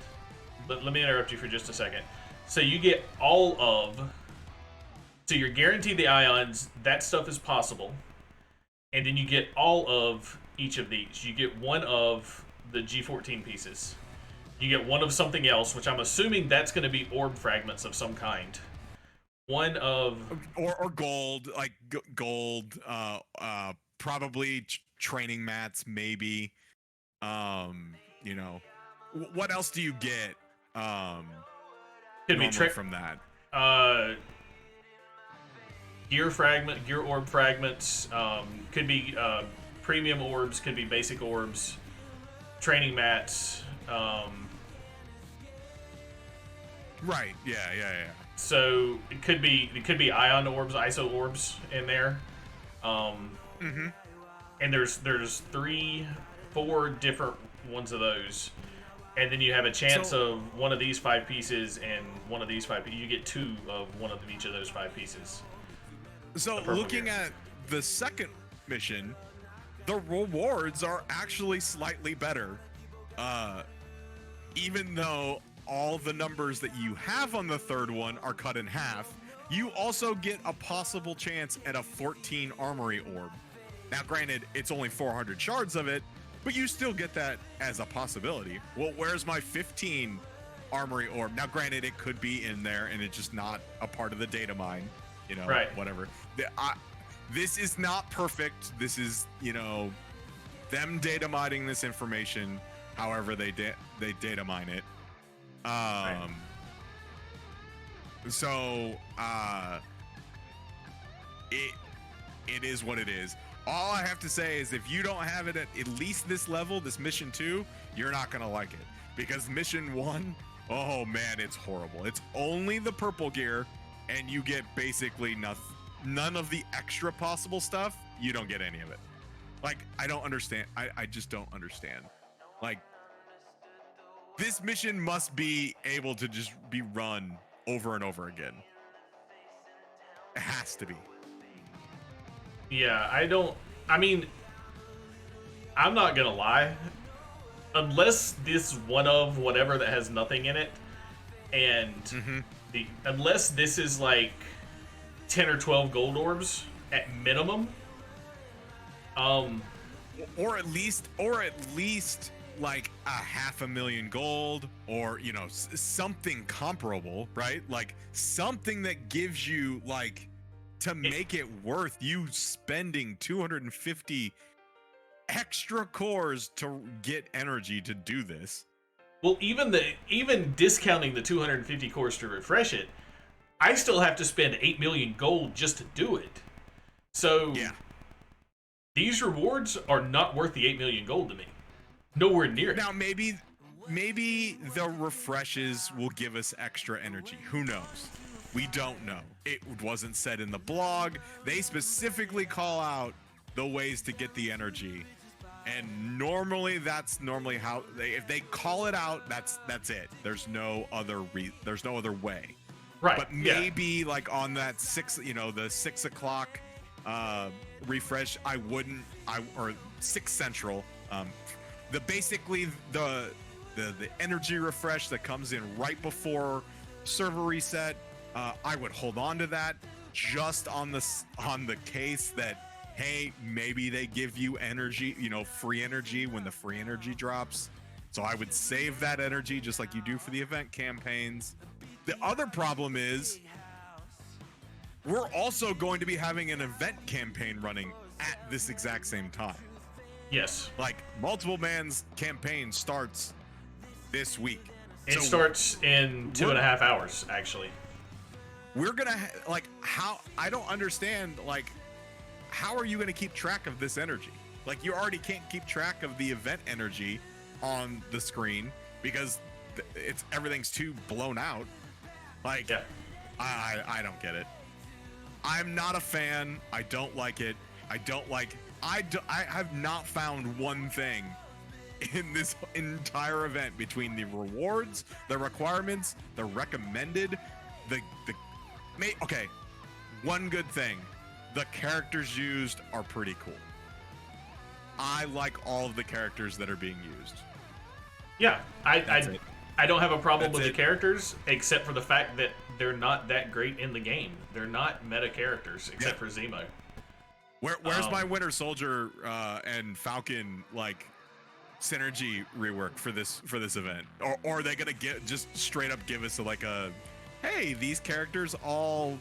S1: Let me interrupt you for just a second. So you get all of. So you're guaranteed the ions. That stuff is possible, and then you get all of each of these. You get 1 of the G14 pieces. You get 1 of something else, which I'm assuming that's going to be orb fragments of some kind. 1 of
S2: or gold, like gold, probably training mats, maybe. What else do you get?
S1: Could be
S2: from that.
S1: Gear orb fragments. Could be premium orbs. Could be basic orbs. Training mats.
S2: Right. Yeah.
S1: So it could be ion orbs, ISO orbs in there. And there's 3, 4 different ones of those, and then you have a chance of 1 of these 5 pieces and 1 of these 5 pieces. You get 2 of 1 of each of those 5 pieces.
S2: So looking at the second mission, the rewards are actually slightly better, even though all the numbers that you have on the third one are cut in half. You also get a possible chance at a 14 armory orb. Now, granted, it's only 400 shards of it, but you still get that as a possibility. Well, where's my 15 armory orb? Now, granted, it could be in there and it's just not a part of the data mine,
S1: right.
S2: Whatever. This is not perfect. This is, them data mining this information however they data mine it.
S1: Right.
S2: So, it is what it is. All I have to say is if you don't have it at least this level, this mission 2, you're not going to like it. Because mission 1, oh man, it's horrible. It's only the purple gear, and you get basically none of the extra possible stuff. You don't get any of it. Like, I don't understand. I just don't understand. Like, This mission must be able to just be run over and over again. It has to be.
S1: Yeah, I mean, I'm not gonna lie. Unless this one of whatever that has nothing in it, and unless this is like 10 or 12 gold orbs at minimum,
S2: or at least like a 500,000 gold, or you know, something comparable, right? Like something that gives you like to make it worth you spending 250 extra cores to get energy to do this.
S1: Well, even discounting the 250 cores to refresh it, I still have to spend 8 million gold just to do it. So
S2: yeah,
S1: these rewards are not worth the 8 million gold to me. Nowhere near it.
S2: Now maybe the refreshes will give us extra energy. Who knows? We don't know. It wasn't said in the blog. They specifically call out the ways to get the energy. And normally that's how if they call it out, that's it. There's no other way.
S1: Right.
S2: But maybe like on that the 6 o'clock refresh, or 6 Central, basically the energy refresh that comes in right before server reset, I would hold on to that just on the case that, hey, maybe they give you energy, free energy when the free energy drops. So I would save that energy just like you do for the event campaigns. The other problem is we're also going to be having an event campaign running at this exact same time.
S1: Yes.
S2: Like multiple man's campaign starts this week.
S1: It starts in 2.5 hours, actually.
S2: We're gonna how I don't understand, like, how are you gonna keep track of this energy? Like, you already can't keep track of the event energy on the screen because everything's too blown out. Like, yeah. I don't get it. I'm not a fan. I don't like it. I have not found one thing in this entire event between the rewards, the requirements, the recommended, okay, one good thing. The characters used are pretty cool. I like all of the characters that are being used.
S1: Yeah, I don't have a problem with the characters, except for the fact that they're not that great in the game. They're not meta characters, except for Zemo.
S2: Where's my Winter Soldier and Falcon synergy rework for this event? Or are they gonna just straight up give us hey, these characters all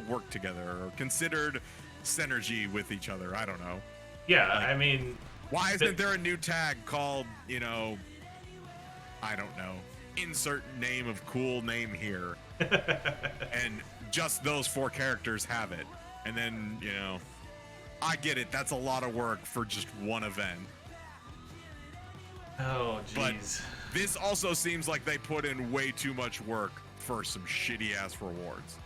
S2: work together or considered synergy with each other? I don't know.
S1: Yeah, I mean,
S2: why isn't there a new tag called I don't know, insert name of cool name here, and just those 4 characters have it, and then I get it. That's a lot of work for just one event.
S1: Oh, jeez.
S2: But this also seems like they put in way too much work for some shitty ass rewards.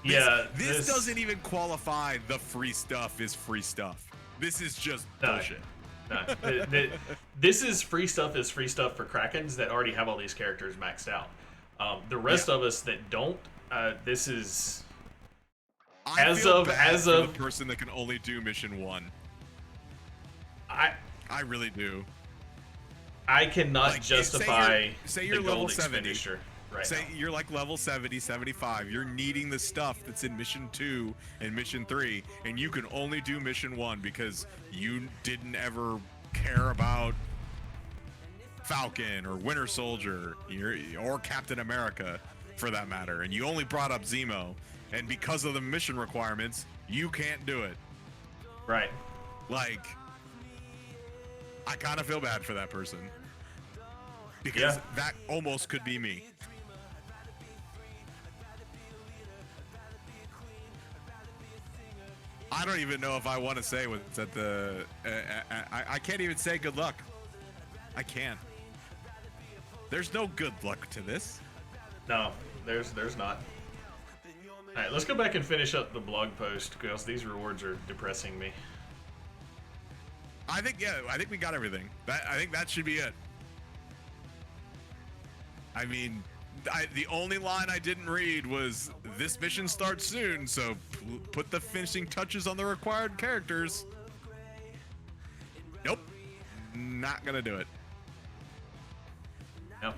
S2: This doesn't even qualify. The free stuff is free stuff. This is just bullshit.
S1: No, this is free stuff for Krakens that already have all these characters maxed out. The rest of us that don't, this is as of
S2: the person that can only do mission 1. I really do.
S1: I cannot justify
S2: say you're
S1: the
S2: level
S1: gold
S2: 70
S1: expenditure right
S2: say
S1: now.
S2: You're like level 70, 75. You're needing the stuff that's in mission 2 and mission 3, and you can only do mission 1 because you didn't ever care about Falcon or Winter Soldier or Captain America for that matter, and you only brought up Zemo, and because of the mission requirements you can't do it.
S1: Right.
S2: Like, I kind of feel bad for that person, because that almost could be me. I don't even know if I want to say what's at the I can't even say good luck. I can't. There's no good luck to this.
S1: No, there's not. All right, let's go back and finish up the blog post because these rewards are depressing me.
S2: I think we got everything. I think that should be it. I mean, the only line I didn't read was, "This mission starts soon, so put the finishing touches on the required characters." Nope. Not gonna do it.
S1: Yep.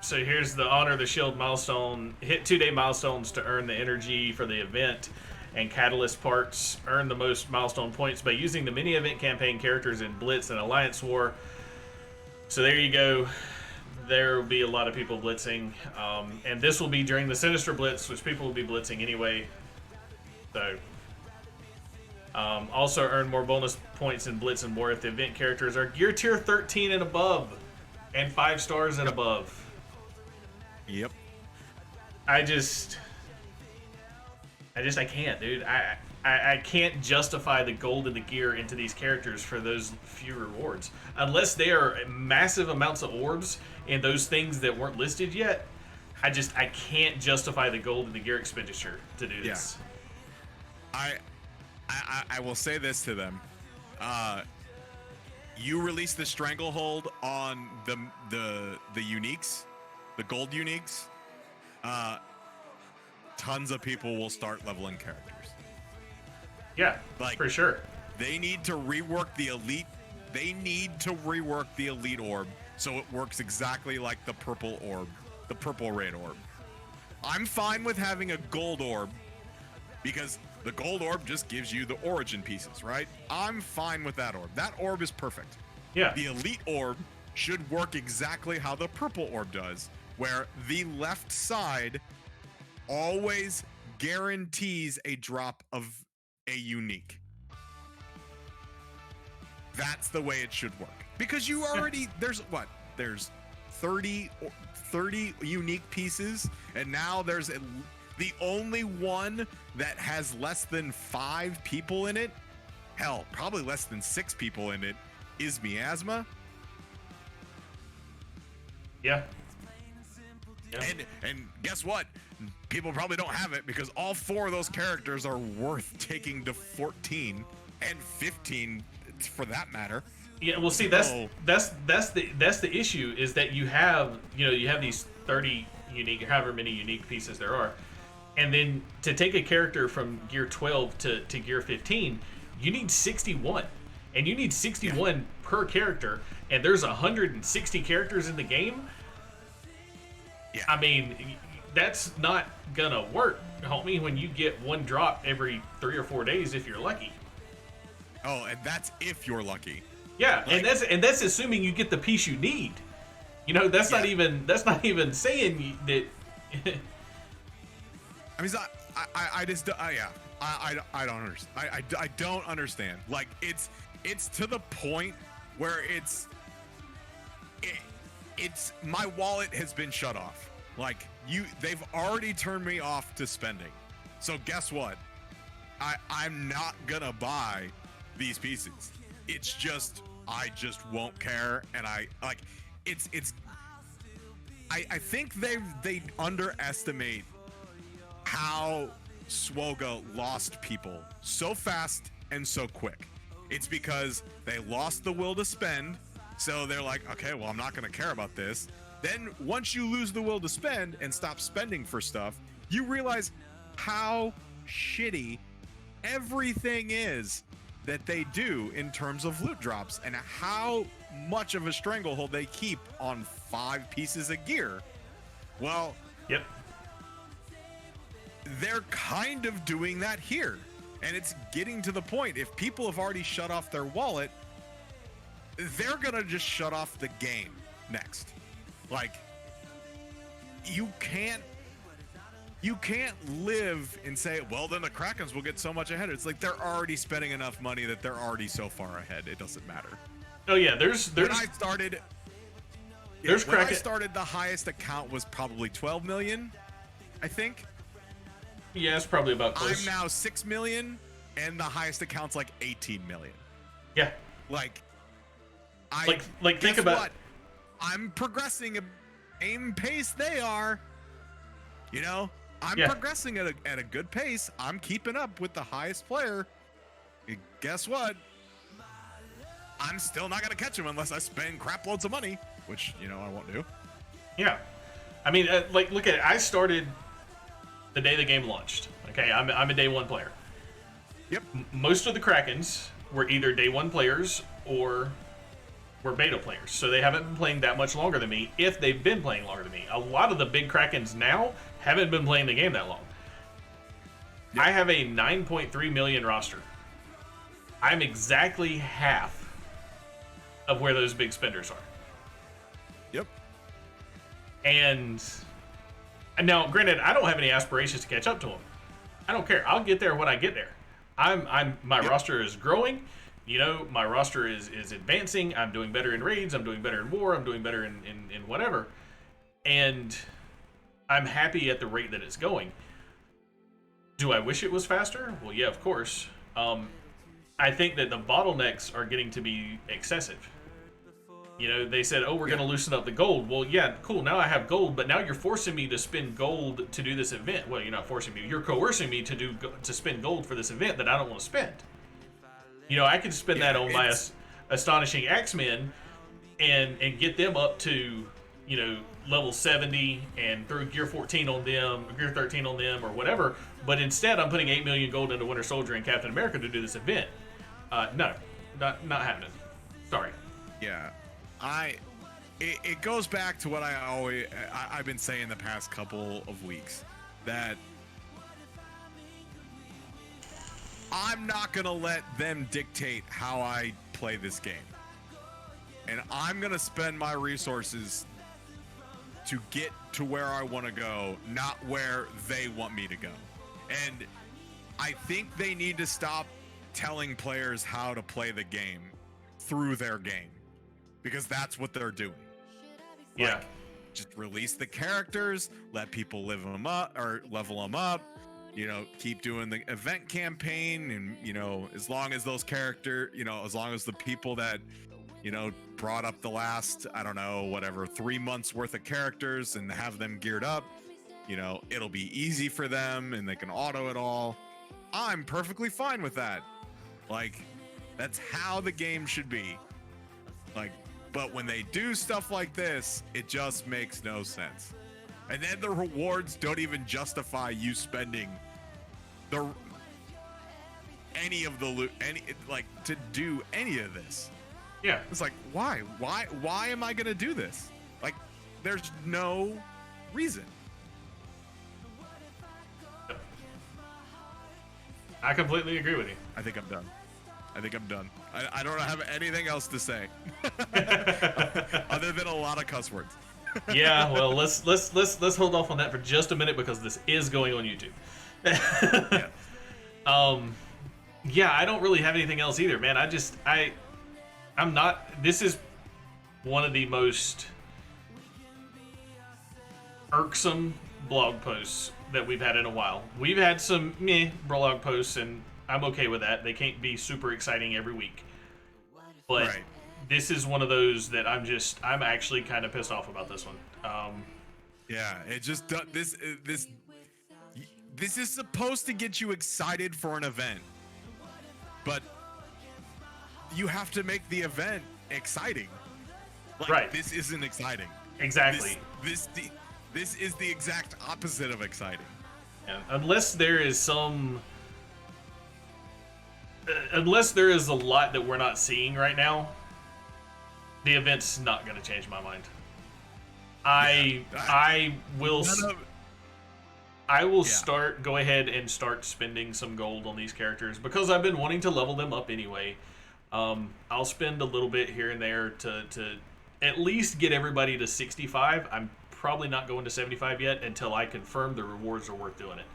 S1: So here's the Honor the Shield milestone. Hit 2-day milestones to earn the energy for the event, and Catalyst parts. Earn the most milestone points by using the mini event campaign characters in Blitz and Alliance War. So there you go. There will be a lot of people blitzing, and this will be during the Sinister Blitz, which people will be blitzing anyway. So also earn more bonus points in Blitz and War if the event characters are gear tier 13 and above, and 5 stars and above.
S2: Yep.
S1: I can't, dude. I can't justify the gold and the gear into these characters for those few rewards. Unless they are massive amounts of orbs and those things that weren't listed yet, I can't justify the gold and the gear expenditure to do this.
S2: I will say this to them. You release the stranglehold on the uniques, the gold uniques. Tons of people will start leveling characters.
S1: Yeah, like, for sure.
S2: They need to rework the elite. They need to rework the elite orb so it works exactly like the purple orb, the purple raid orb. I'm fine with having a gold orb because the gold orb just gives you the origin pieces, right? I'm fine with that orb. That orb is perfect.
S1: Yeah.
S2: The elite orb should work exactly how the purple orb does, where the left side always guarantees a drop of a unique. That's the way it should work. Because you already, there's 30 unique pieces, and now there's the only one that has less than 5 people in it, hell, probably less than 6 people in it, is Miasma.
S1: Yeah.
S2: And guess what? People probably don't have it because all 4 of those characters are worth taking to 14 and 15 for that matter.
S1: Yeah, well, see, that's the issue is that you have these 30 unique, however many unique pieces there are, and then to take a character from gear 12 to gear 15, you need 61, and you need 61 per character, and there's 160 characters in the game.
S2: Yeah,
S1: I mean, that's not gonna work, homie, when you get one drop every 3 or 4 days if you're lucky.
S2: Oh, and that's if you're lucky.
S1: Yeah, like, and that's assuming you get the piece you need. You know, that's not even saying that.
S2: I mean, I just I don't understand. I don't understand. Like it's to the point where it's my wallet has been shut off. Like they've already turned me off to spending. So guess what? I'm not gonna buy these pieces. It's just I just won't care, and I think they underestimate how Swoga lost people so fast and so quick. It's because they lost the will to spend, so they're like, okay, well, I'm not gonna care about this. Then once you lose the will to spend and stop spending for stuff, you realize how shitty everything is that they do in terms of loot drops and how much of a stranglehold they keep on 5 pieces of gear. Well,
S1: yep.
S2: They're kind of doing that here. And it's getting to the point, if people have already shut off their wallet, they're gonna just shut off the game next. Like, you can't live and say, well, then the Krakens will get so much ahead. It's like they're already spending enough money that they're already so far ahead. It doesn't matter.
S1: Oh yeah, there's
S2: when I started, the highest account was probably 12 million, I think.
S1: Yeah, it's probably about close.
S2: I'm now 6 million, and the highest account's like 18 million.
S1: Yeah.
S2: Like
S1: think about
S2: what? I'm progressing at the same pace they are. You know, I'm progressing at a good pace. I'm keeping up with the highest player. And guess what? I'm still not gonna catch him unless I spend crap loads of money, which, you know, I won't do.
S1: Yeah. I mean, like, look at it. I started the day the game launched. Okay, I'm a day one player.
S2: Yep.
S1: Most of the Krakens were either day one players or were beta players, so they haven't been playing that much longer than me, if they've been playing longer than me. A lot of the big Krakens now haven't been playing the game that long. Yep. I have a 9.3 million roster. I'm exactly half of where those big spenders are.
S2: Yep.
S1: And now, granted, I don't have any aspirations to catch up to them. I don't care. I'll get there when I get there. My roster is growing. You know, my roster is advancing. I'm doing better in raids. I'm doing better in war. I'm doing better in whatever. And I'm happy at the rate that it's going. Do I wish it was faster? Well, yeah, of course. I think that the bottlenecks are getting to be excessive. You know, they said, oh, we're going to loosen up the gold. Well, yeah, cool. Now I have gold, but now you're forcing me to spend gold to do this event. Well, you're not forcing me. You're coercing me to spend gold for this event that I don't want to spend. You know, I could spend that on my astonishing X-Men and get them up to, you know, level 70 and through gear 14 on them, gear 13 on them, or whatever. But instead, I'm putting 8 million gold into Winter Soldier and Captain America to do this event. No, not happening. Sorry.
S2: Yeah. It goes back to what I've been saying the past couple of weeks, that I'm not gonna let them dictate how I play this game, and I'm gonna spend my resources to get to where I want to go, not where they want me to go. And I think they need to stop telling players how to play the game through their game, because that's what they're doing.
S1: Yeah.
S2: Like, just release the characters, let people live them up or level them up, you know, keep doing the event campaign, and, you know, as long as those as long as the people that, you know, brought up the last, I don't know, whatever, 3 months worth of characters and have them geared up, you know, it'll be easy for them and they can auto it all. I'm perfectly fine with that. Like, that's how the game should be. Like, but when they do stuff like this, it just makes no sense. And then the rewards don't even justify you spending any of the loot, to do any of this.
S1: Yeah.
S2: It's like, why am I gonna do this? Like, there's no reason.
S1: I completely agree with you.
S2: I think I'm done. I don't have anything else to say other than a lot of cuss words.
S1: Yeah, well, let's hold off on that for just a minute, because this is going on YouTube.
S2: Yeah.
S1: Yeah, I don't really have anything else either, man. I'm not. This is one of the most irksome blog posts that we've had in a while. We've had some meh blog posts, and I'm okay with that. They can't be super exciting every week. But
S2: right.
S1: This is one of those that I'm actually kind of pissed off about this one.
S2: Yeah, it just this is supposed to get you excited for an event, but you have to make the event exciting. Like,
S1: right.
S2: This isn't exciting.
S1: Exactly.
S2: This is the exact opposite of exciting.
S1: Yeah. Unless there is a lot that we're not seeing right now, the event's not going to change my mind. I will go ahead and start spending some gold on these characters, because I've been wanting to level them up anyway. I'll spend a little bit here and there to at least get everybody to 65. I'm probably not going to 75 yet until I confirm the rewards are worth doing it.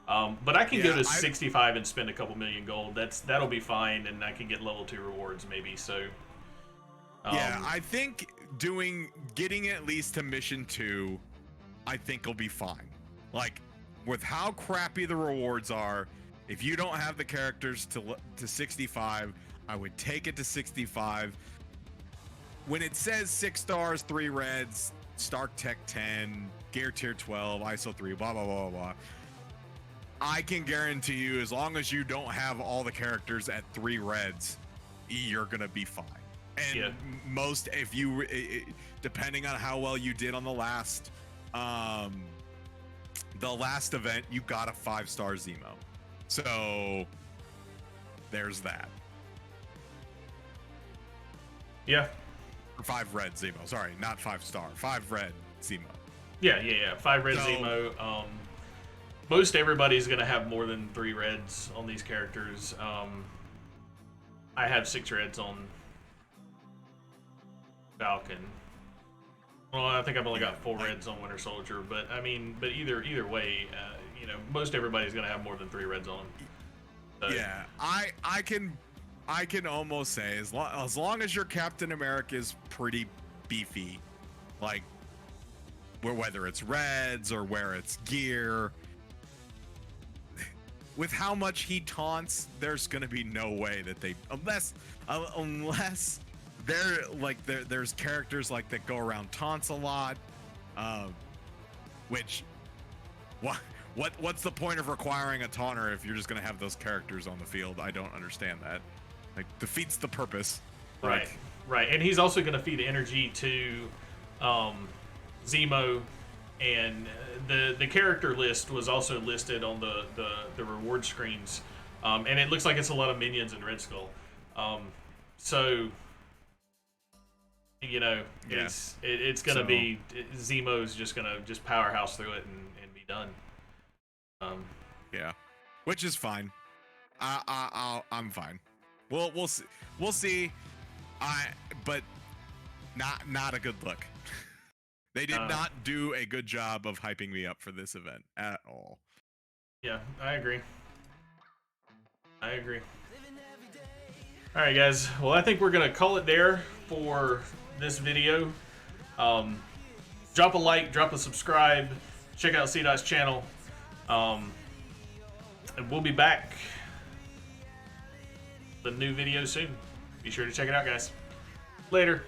S1: But I can go to 65 and spend a couple million gold. That'll be fine, and I can get level 2 rewards maybe. So
S2: yeah, I think getting at least to mission 2, I think will be fine. Like, with how crappy the rewards are, if you don't have the characters to 65, I would take it to 65. When it says 6 stars, 3 reds, Stark Tech 10, Gear Tier 12, ISO 3, blah blah blah blah, I can guarantee you, as long as you don't have all the characters at 3 reds, you're gonna be fine. And
S1: Yeah.
S2: most, if you, depending on how well you did on the last event, you got a 5-star Zemo. So there's that.
S1: Yeah.
S2: Or 5 red Zemo. Sorry, not 5-star. 5 red Zemo.
S1: Yeah. 5 red
S2: So-
S1: Zemo. Most everybody's gonna have more than 3 reds on these characters. I have 6 reds on Falcon. Well, I think I've only got 4 reds on Winter Soldier, but I mean, either way, you know, most everybody's gonna have more than 3 reds on. So,
S2: Yeah, I can almost say as long as your Captain America is pretty beefy, like whether it's reds or where it's gear, with how much he taunts, there's gonna be no way that they unless they're like there's characters like that go around taunts a lot, which what's the point of requiring a taunter if you're just gonna have those characters on the field? I don't understand that. Like, defeats the purpose.
S1: right, right, and he's also gonna feed energy to Zemo, and the character list was also listed on the reward screens, and it looks like it's a lot of minions in Red Skull. So, you know,
S2: Yeah.
S1: it's gonna be Zemo's just gonna powerhouse through it and be done.
S2: Yeah, which is fine. I'm fine. We'll see. We'll see. But not a good look. They did not do a good job of hyping me up for this event at all.
S1: Yeah, I agree. All right, guys. Well, I think we're gonna call it there for this video. Drop a like, drop a subscribe, check out Cdotts channel, and we'll be back with a new video soon. Be sure to check it out, guys. Later.